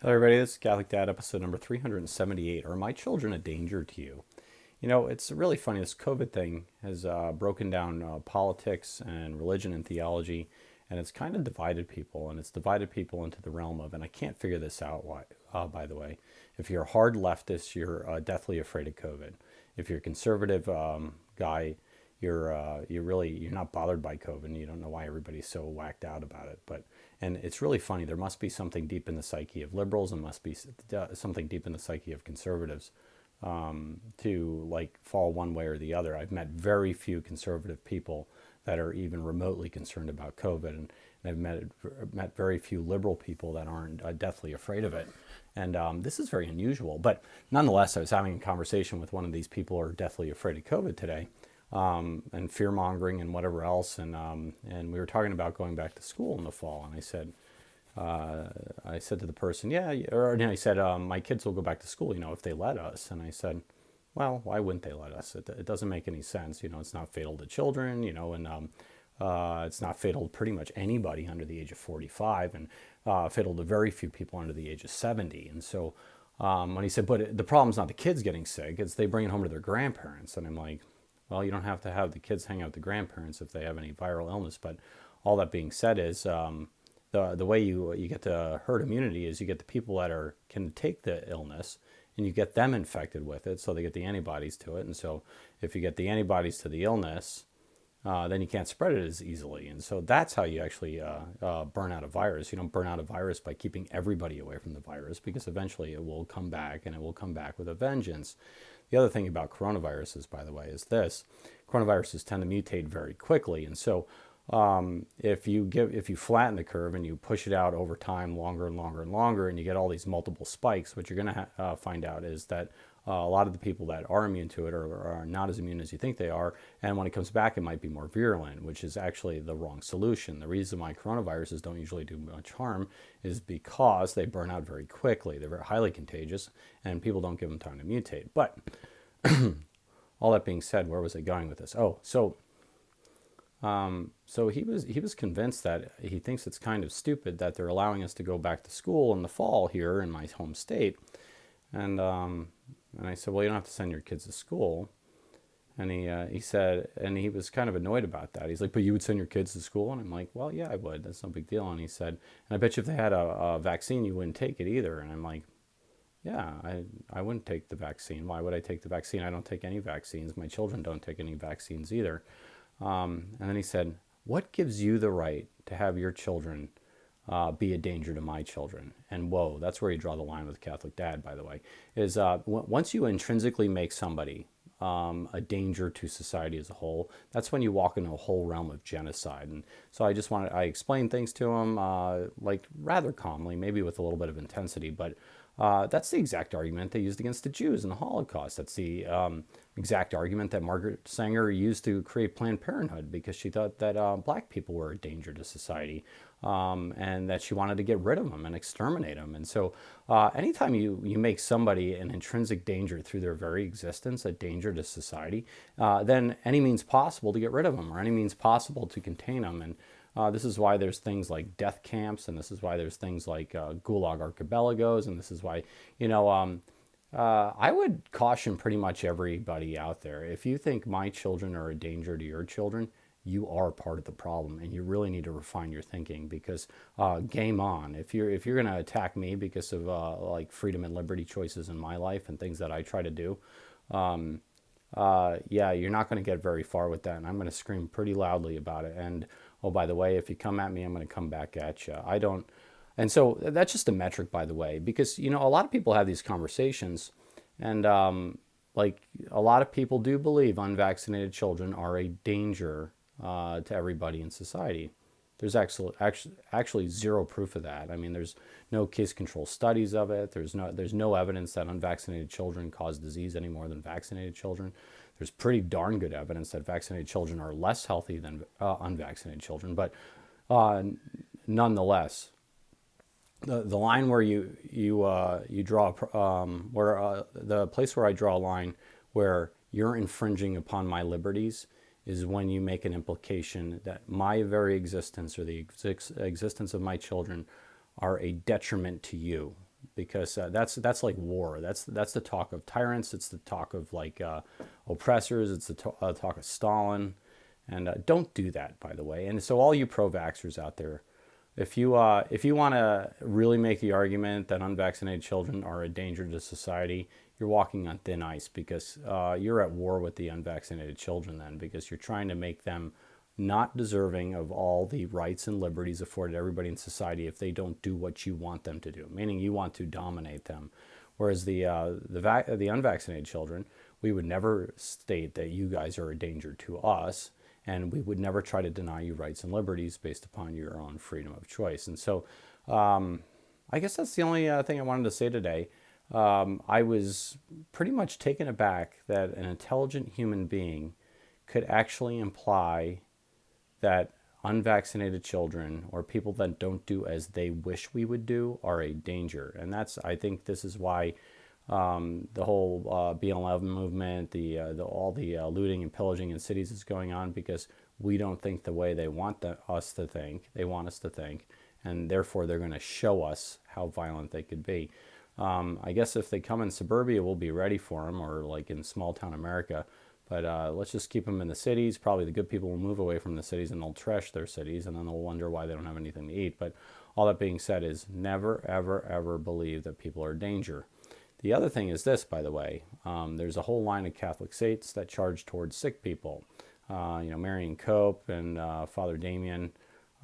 Hello, everybody. This is Catholic Dad, episode number 378. Are my children a danger to you? You know, it's really funny. This COVID thing has broken down politics and religion and theology, and it's kind of divided people, and it's divided people into the realm of, and I can't figure this out, why, by the way. If you're a hard leftist, you're deathly afraid of COVID. If you're a conservative guy, you're not bothered by COVID, and you don't know why everybody's so whacked out about it. And it's really funny. There must be something deep in the psyche of liberals, and must be something deep in the psyche of conservatives to like fall one way or the other. I've met very few conservative people that are even remotely concerned about COVID, and I've met very few liberal people that aren't deathly afraid of it. And this is very unusual. But nonetheless, I was having a conversation with one of these people who are deathly afraid of COVID today, and fear mongering and whatever else. And we were talking about going back to school in the fall. And I said to the person, yeah, or I said, my kids will go back to school, if they let us. And I said, well, why wouldn't they let us? It doesn't make any sense. It's not fatal to children, and it's not fatal to pretty much anybody under the age of 45, and fatal to very few people under the age of 70. And so when he said, but the problem's not the kids getting sick, it's they bring it home to their grandparents. And I'm like, well, you don't have to have the kids hang out with the grandparents if they have any viral illness. But all that being said is the way you get to herd immunity is you get the people that can take the illness, and you get them infected with it, so they get the antibodies to it. And so if you get the antibodies to the illness, then you can't spread it as easily. And so that's how you actually burn out a virus. You don't burn out a virus by keeping everybody away from the virus, because eventually it will come back, and it will come back with a vengeance. The other thing about coronaviruses, by the way, is this: coronaviruses tend to mutate very quickly. And so if you flatten the curve and you push it out over time, longer and longer and longer, and you get all these multiple spikes, what you're going to find out is that a lot of the people that are immune to it are not as immune as you think they are, and when it comes back, it might be more virulent, which is actually the wrong solution. The reason why coronaviruses don't usually do much harm is because they burn out very quickly. They're very highly contagious, and people don't give them time to mutate. But all that being said, where was I going with this? So he was convinced that he thinks it's kind of stupid that they're allowing us to go back to school in the fall here in my home state. And I said, well, you don't have to send your kids to school. And he said, and he was kind of annoyed about that. He's like, but you would send your kids to school? And I'm like, well, yeah, I would. That's no big deal. And he said, and I bet you if they had a vaccine, you wouldn't take it either. And I'm like, yeah, I wouldn't take the vaccine. Why would I take the vaccine? I don't take any vaccines. My children don't take any vaccines either. And then he said, what gives you the right to have your children be a danger to my children? And whoa, that's where you draw the line with Catholic Dad, by the way, is once you intrinsically make somebody a danger to society as a whole, that's when you walk into a whole realm of genocide. And so I explained things to him like rather calmly, maybe with a little bit of intensity, but that's the exact argument they used against the Jews in the Holocaust. That's the exact argument that Margaret Sanger used to create Planned Parenthood, because she thought that black people were a danger to society, and that she wanted to get rid of them and exterminate them. And so anytime you make somebody an intrinsic danger through their very existence, a danger to society, then any means possible to get rid of them, or any means possible to contain them. And this is why there's things like death camps, and this is why there's things like Gulag Archipelagos, and this is why, I would caution pretty much everybody out there. If you think my children are a danger to your children, you are part of the problem, and you really need to refine your thinking, because game on. If you're going to attack me because of like freedom and liberty choices in my life and things that I try to do, yeah, you're not going to get very far with that, and I'm going to scream pretty loudly about it. And oh, by the way, if you come at me, I'm going to come back at you. I don't. And so that's just a metric, by the way, because, a lot of people have these conversations, and like a lot of people do believe unvaccinated children are a danger to everybody in society. There's actually zero proof of that. I mean, there's no case control studies of it. There's no evidence that unvaccinated children cause disease any more than vaccinated children. There's pretty darn good evidence that vaccinated children are less healthy than unvaccinated children. But nonetheless, the line where you draw where the place where I draw a line where you're infringing upon my liberties is when you make an implication that my very existence or the existence of my children are a detriment to you. because that's like war. That's the talk of tyrants. It's the talk of like oppressors. It's the talk of Stalin. And don't do that, by the way. And so all you pro-vaxxers out there, if you want to really make the argument that unvaccinated children are a danger to society, you're walking on thin ice, because you're at war with the unvaccinated children then, because you're trying to make them not deserving of all the rights and liberties afforded everybody in society if they don't do what you want them to do, meaning you want to dominate them. Whereas the unvaccinated children, we would never state that you guys are a danger to us, and we would never try to deny you rights and liberties based upon your own freedom of choice. And so I guess that's the only thing I wanted to say today. I was pretty much taken aback that an intelligent human being could actually imply that unvaccinated children or people that don't do as they wish we would do are a danger. And I think this is why the whole BLM movement, all the looting and pillaging in cities is going on, because we don't think the way they want us to think. They want us to think, and therefore they're going to show us how violent they could be. I guess if they come in suburbia, we'll be ready for them, or like in small town America. But let's just keep them in the cities. Probably the good people will move away from the cities and they'll trash their cities, and then they'll wonder why they don't have anything to eat. But all that being said is never, ever, ever believe that people are a danger. The other thing is this, by the way. There's a whole line of Catholic saints that charge towards sick people. Marion Cope and Father Damien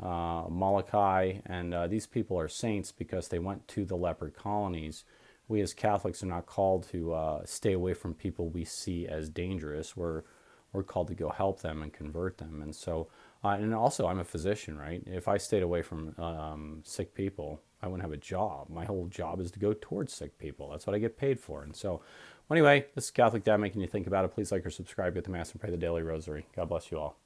Molokai, and these people are saints because they went to the leper colonies. We as Catholics are not called to stay away from people we see as dangerous. We're called to go help them and convert them. And so, and also I'm a physician, right? If I stayed away from sick people, I wouldn't have a job. My whole job is to go towards sick people. That's what I get paid for. And so, anyway, this is Catholic Dad making you think about it. Please like or subscribe, get the Mass, and pray the Daily Rosary. God bless you all.